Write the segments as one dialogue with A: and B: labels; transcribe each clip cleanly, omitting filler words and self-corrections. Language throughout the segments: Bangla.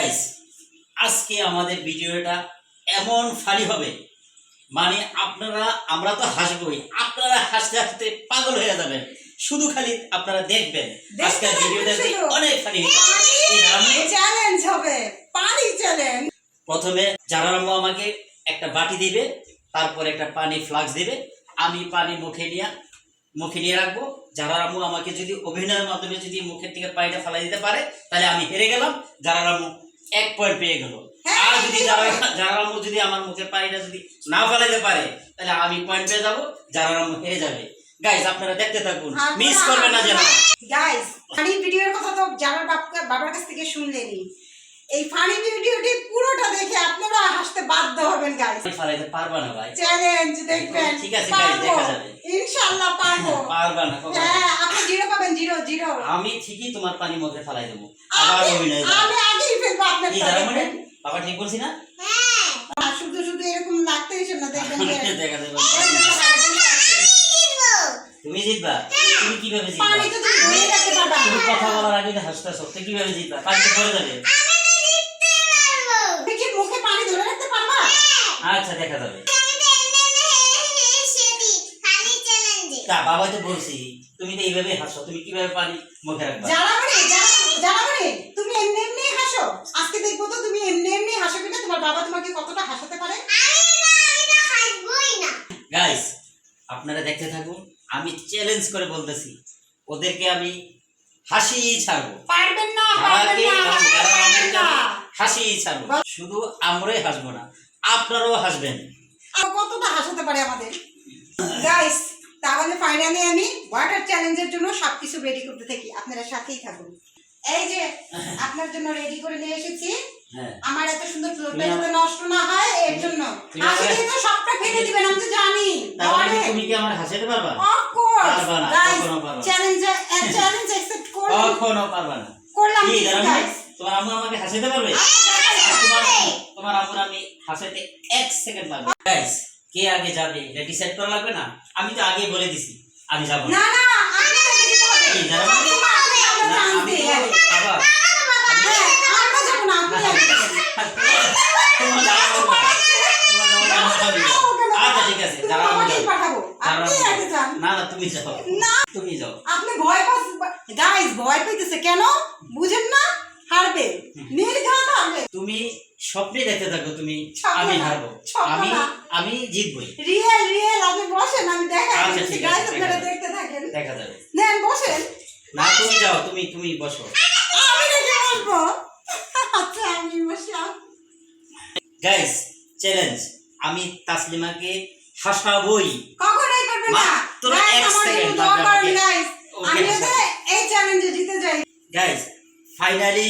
A: গাইস আজকে আমাদের ভিডিওটা এমন ফানি হবে মানে আমরা তো হাসবই, আপনারা হাসতে হাসতে পাগল হয়ে যাবেন। শুধু খালি আপনারা দেখবেন আজকের ভিডিওটা অনেক ফানি
B: চ্যালেঞ্জ হবে, পানি চ্যালেঞ্জ।
A: প্রথমে জারার আম্মু আমাকে একটা বাটি দিবে, তারপর একটা পানি ফ্লাক্স দিবে, আমি পানি মুখে নিয়ে রাখবো। জারার আম্মু আমাকে যদি অভিনয়ের মাধ্যমে যদি মুখের থেকে পানিটা ফেলাই দিতে পারে তাহলে আমি হেরে গেলাম, জারার আম্মু 1 পয়েন্ট পেয়ে গেল। আর যদি জারার আম্মু যদি আমার মুখের পানিটা যদি না ফেলাইতে পারে তাহলে আমি পয়েন্ট পেয়ে যাবো, জারার আম্মু হেরে যাবে। গাইস আপনারা দেখতে থাকুন, মিস করবেন না যেন।
B: গাইস ফানি ভিডিওর কথা তো জারার বাবার কাছ থেকে শুনলেনই। এই ফানি ভিডিওটি পুরোটা দেখে আপনারা হাসতে বাধ্য হবেন গাইস।
A: ফেলাইতে পারবা না ভাই,
B: চ্যালেঞ্জ দেখবেন।
A: ঠিক আছে গাইস, দেখা যাবে
B: ইনশাআল্লাহ পারবো।
A: পারবা না কখনো।
B: হ্যাঁ আপনি 0 পাবেন, 0
A: আমি ঠিকই তোমার পানি মুখে ফেলাই দেব। আবার অভিনয়
B: আমি আগেই ফেলবো আপনার
A: কি জানো মানে বাবা ঠিক বলছি না?
B: হ্যাঁ শুধু এরকম লাগতে হইছে না, দেখবেন যে
A: দেখা যাবে। তুমি জিতবা? তুমি কিভাবে জিতবা?
B: পানি তো তুমি ধরে রাখতে পারবা।
A: তুমি কথা বলার আগে হাসতেছো, তুমি কিভাবে জিতবা? পানি তো পড়ে যাবে।
B: তুমি কি মুখে পানি ধরে রাখতে পারবা?
A: আচ্ছা দেখা যাবে। তা বাবা তো বলছি তুমি তো এইভাবে হাসো, তুমি কিভাবে পানি মুখে রাখবা?
B: জানাবরে তুমি এমনি হাসো। আজকে দেখবো তো তুমি এমনি হাসো কিনা, তোমার বাবা তোমাকে কতটা হাসাতে পারে।
A: গাইস আপনারা দেখতে থাকুন, আমি চ্যালেঞ্জ করে বলতেছি ওদেরকে আমি হাসিই ছাড়বো।
B: পারবেন না,
A: হাসিই ছাড়বো। শুধু আমরাই হাসবো না, আপনারাও হাসবেন।
B: কতটা হাসাতে পারে আমাদের। গাইস তাহলে ফাইনালি আমি ওয়াটার চ্যালেঞ্জের জন্য সবকিছু রেডি করতে থাকি, আপনারা সাথেই থাকুন। এই যে আপনার জন্য রেডি করে নিয়ে এসেছি। আমার এত সুন্দর ফ্লোরটা যাতে নষ্ট না হয় এর জন্য। আসলে তো সবটা ফেলে দিবেন আমি তো জানি।
A: তাহলে তুমি কি আমার হাসাতে পারবা?
B: অফ কোর্স
A: পারবা না,
B: গাইস
A: কখনো পারবা না।
B: চ্যালেঞ্জ অ্যাকসেপ্ট করুন।
A: কখনো পারবা না।
B: করলাম
A: কি
B: গাইস।
A: তোমার আম্মু আমাকে হাসাতে পারবে? তোমার আম্মুর আমি হাসাতে 1 সেকেন্ড লাগবে। গাইস কে আগে যাবে এটা ডিসাইড করা লাগবে না? আমি তো আগে বলে দিছি আমি যাব
B: না। না আপনি আগে যেতে হবে।
A: কি জানো না আমি বাবা
B: আমরা যাব না, আপনি আগে যাবেন।
A: আচ্ছা ঠিক আছে যারা
B: পাঠাবো আপনি আগে যান।
A: না তুমি যাও, তুমি যাও।
B: আপনি ভয় গাইস ভয় পাইতেছে কেন বুঝেন না? হারবে, নির্ঘাত হারবে।
A: তুমি স্বপ্নে দেখতে থাকো তুমি আমি হারবো, আমি জিতবই।
B: রিয়েল আপনি বসেন আমি দেখাচ্ছি।
A: ঠিক
B: গাইস
A: আছে,
B: আপনারা দেখতে থাকেন,
A: দেখা যাবে।
B: নেন বসেন।
A: না তুমি যাও, তুমি বসো।
B: আমি দেখে বসবো। আচ্ছা আমি বসলাম।
A: গাইস চ্যালেঞ্জ, আমি তাসলিমাকে হাসাবই।
B: কখনোই পারবে না।
A: মাত্র 1 সেকেন্ড
B: দোয়া
A: লাগবে
B: করেন গাইস, আমি যাতে এই চ্যালেঞ্জে জিতে যাই।
A: Guys finally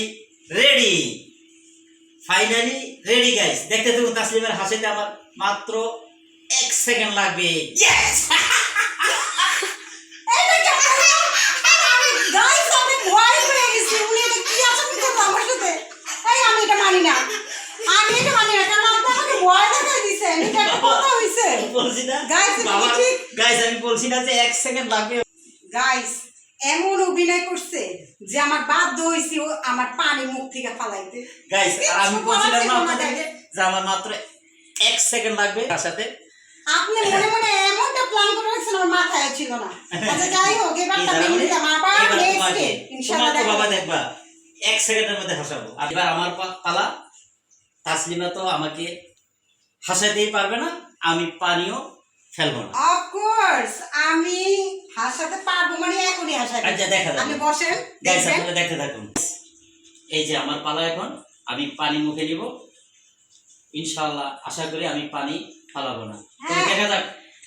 A: ready guys. দেখতে থাকুন তাসলিমের হাসিতে আমার মাত্র 1 সেকেন্ড লাগবে। ইয়েস
B: গাইস আমি ভয় পেয়ে গেছি। উনি এটা কি আচরণ করলো আমার সাথে? আমি এটা মানি না কারণ আপনি আমাকে ভয় দেখাই দিয়েছেন। এটা একটা কথা হইছে
A: বলছি না
B: গাইস।
A: বাবা
B: ঠিক
A: গাইস আমি বলছি না যে 1 সেকেন্ড লাগবে।
B: গাইস এমন অভিনয় করছে যে আমার বাধ্য হইছি ও আমার পানি মুখ থেকে ফালাইতে।
A: গাইস আর আমি বলছিলাম না আপনাদেরকে যে আমার মাত্র 1 সেকেন্ড লাগবে। তার সাথে
B: আপনি মনে এমনটা প্ল্যান করে রাখছেন আমার মাথায় ছিল না। আচ্ছা যাই হোক এবারটা মেনে নিলাম। আবার নেক্সট ডে ইনশাআল্লাহ
A: দেখবা 1 সেকেন্ডের মধ্যে হাসাবো। আর এবার আমার পালা। তাসলিমা তো আমাকে হাসাতেই পারবে না, আমি পানিও ফেলবো না।
B: অফ কোর্স আমি হাসাতে পারবো মানে এখনই হাসাতে।
A: আচ্ছা দেখা যাবে।
B: আপনি বসেন
A: গাইস
B: দেখবেন।
A: আপনারা দেখতে থাকুন। এই যে আমার পালা, এখন আমি পানি মুখে নিব ইনশাআল্লাহ। আশা করি আমি পানি ফালাবো না। তবে দেখা যাক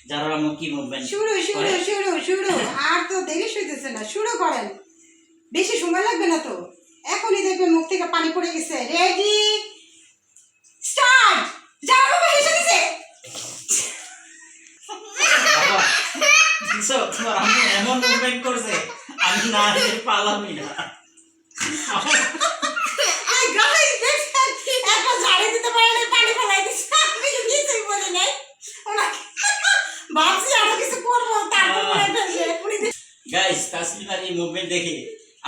A: যারা আমার কি মুভমেন্ট।
B: শুরু আর তো দেরি হইতেছে না, শুরু করেন। বেশি সময় লাগবে না তো, এখনই দেখবেন মুখ থেকে পানি পড়ে গেছে। Ready start. যাও বাবা হেসে দিছে।
A: তোমার আম্মু এমন মুভমেন্ট করছে আমি না পারলামই না।
B: আই গাইস দেখেন একটা ঝাড়ি দিতে পারে না, পানি ফেলাই দিছে। আমি তো কিছুই বলি নাই। ওনাকে ভাবছি আরো কিছু করবো, তারপর মনে ফেলছে।
A: গাইস তাসলিমার এই মুভমেন্ট দেখে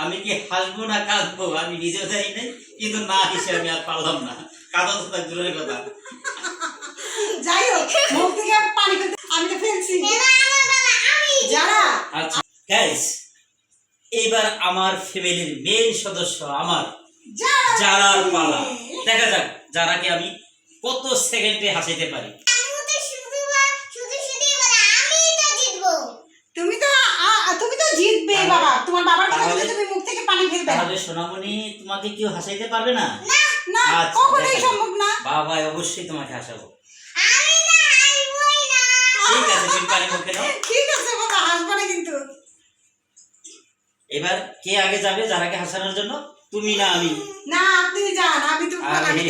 A: আমি কি হাসবো না কাঁদবো আমি নিজেও জানি না। কিন্তু না হিসেবে আমি আর পারলাম না, কাদা তো তার দূরের কথা।
B: যাই হোক, মুখ থেকে পানি ফেলতে আমি তো ফেলছি। যারা
A: আচ্ছা গাইস, এইবার আমার ফ্যামিলির মেইন সদস্য আমার যারার পালা। দেখা যাক যারাকে আমি কত সেকেন্ডে হাসাইতে পারি।
B: তুমি তো জিতবে বাবা, তোমার বাবার কথা
A: তাহলে-
B: তুমি মুখ থেকে পানি ফেলবে না।
A: তাহলে সোনামণি তোমাকে কেউ হাসাইতে পারবে না?
B: না,
A: আচ্ছা,
B: কখনোই
A: দেখা যাক।
B: সম্ভব না।
A: বাবা অবশ্যই তোমাকে হাসাবো। ঠিক আছে, তুমি পানি মুখে নাও।
B: ঠিক আছে বাবা, হাসবো না কিন্তু।
A: এবার কে আগে যাবে যারাকে হাসানোর জন্য? তুমি না আমি?
B: না, আপনি যান, আমি তো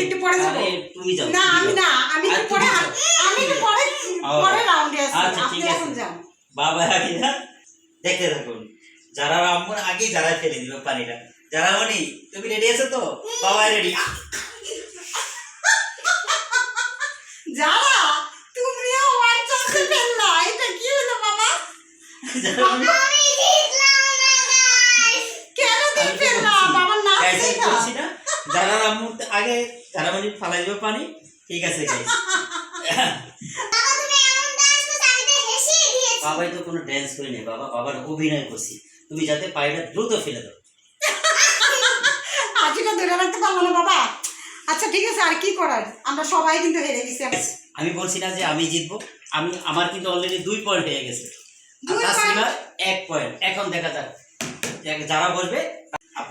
B: একটু পরে যাবো।
A: আরে, তুমি যাও।
B: না, আমি না, আমি
A: আর
B: একটু
A: তুমি
B: পরে
A: যাও।
B: আমি একটু পরে
A: ও,
B: পরে রাউন্ডে আসি।
A: আচ্ছা,
B: আপনি
A: ঠিক আছে।
B: এখন যান।
A: বাবা আগে না, দেখতে থাকুন। যারা আম্মুর আগে যারা ফেলে দিল পানিটা। যারা মনি, তুমি রেডি আছো তো? বাবা রেডি।
B: যারা তুমিও ওয়ান চান্সে ফেললা, এটা কি হলো বাবা? কেন তুমি ফেললা? বাবার নাচ দেখা।
A: যারা আম্মুর আগে যারা মনি ফালাই দিবে পানি। ঠিক আছে গাইস, বাবাই তো কোনো ড্যান্স করে নেই বাবা, বাবার অভিনয় করছি। তুমি যাতে পানিটা দ্রুত ফেলে দাও।
B: হাসিটা ধরে রাখতে পারবো না বাবা। আচ্ছা ঠিক আছে, আর কি করার, আমরা সবাই কিন্তু হেরে গেছি।
A: আমি বলছি না যে আমি জিতবো, আমার কিন্তু অলরেডি 2 পয়েন্ট হয়ে গেছে।
B: দুই
A: তাসলিমার 1 পয়েন্ট। এখন দেখা যাক যারা বসবে।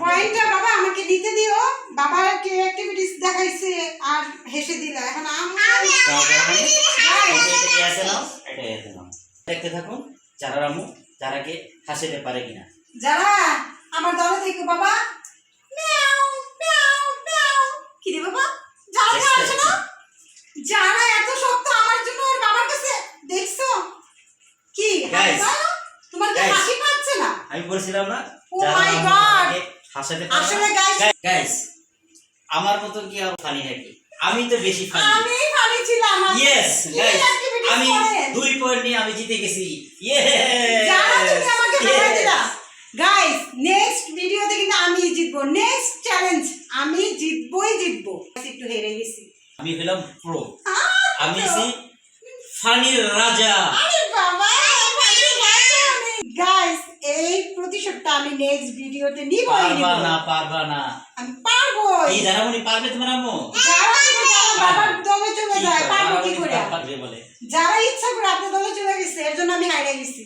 B: পয়েন্টটা বাবা আমাকে দিতে দিও। বাবাকে অ্যাক্টিভিটিস দেখাইছে আর হেসে দিল। এখন
A: দেখতে থাকুন যারা রামু যারাকে হাসাতে পারে কিনা।
B: যারা আমার দলে থেকে বাবা, মিয়াও মিয়াও মিয়াও। কি রে বাবা, যারা আসে না, যারা এত শক্ত আমার জন্য ওর বাবার কাছে, দেখছো কি
A: Guys,
B: তোমার কি
A: guys,
B: হাসি পাচ্ছে না?
A: আমি বলছিলাম না
B: Oh
A: যারা
B: my
A: রামু
B: God!
A: যারাকে হাসাতে পারে।
B: আসলে guys,
A: গাইস, আমার মতো কি আর ফানি নাকি? আমি তো বেশি ফানি।
B: আমি ফানি ছিলাম।
A: ইয়েস গাইস,
B: activities
A: আমি
B: করেন?
A: 2 পয়েন্ট নিয়ে আমি জিতে গেছি।
B: যারা তুমি আমাকে হারাই
A: ইয়েস
B: দিলা। গাইস, নেক্সট ভিডিওতে কিন্তু আমি জিতবো। নেক্সট চ্যালেঞ্জ আমি জিতবই জিতবো। একটু হেরে গেছি।
A: আমি হলাম প্রো। আমি সি ফানির রাজা।
B: আরে বাবা, গাইস, এই প্রতিশোধটা আমি নেক্সট ভিডিওতে নিবই
A: পারবা
B: নিব।
A: না, পারবা না।
B: আমি পারবো।
A: এই জানামনি পারবে তোমার আম্মু?
B: যারা বাবার দলে চলে যায়, পারবো কি করে?
A: পারবে বলে।
B: যারা ইচ্ছা করে আপনার দলে চলে গেছে, এর জন্য আমি হারিয়ে গেছি।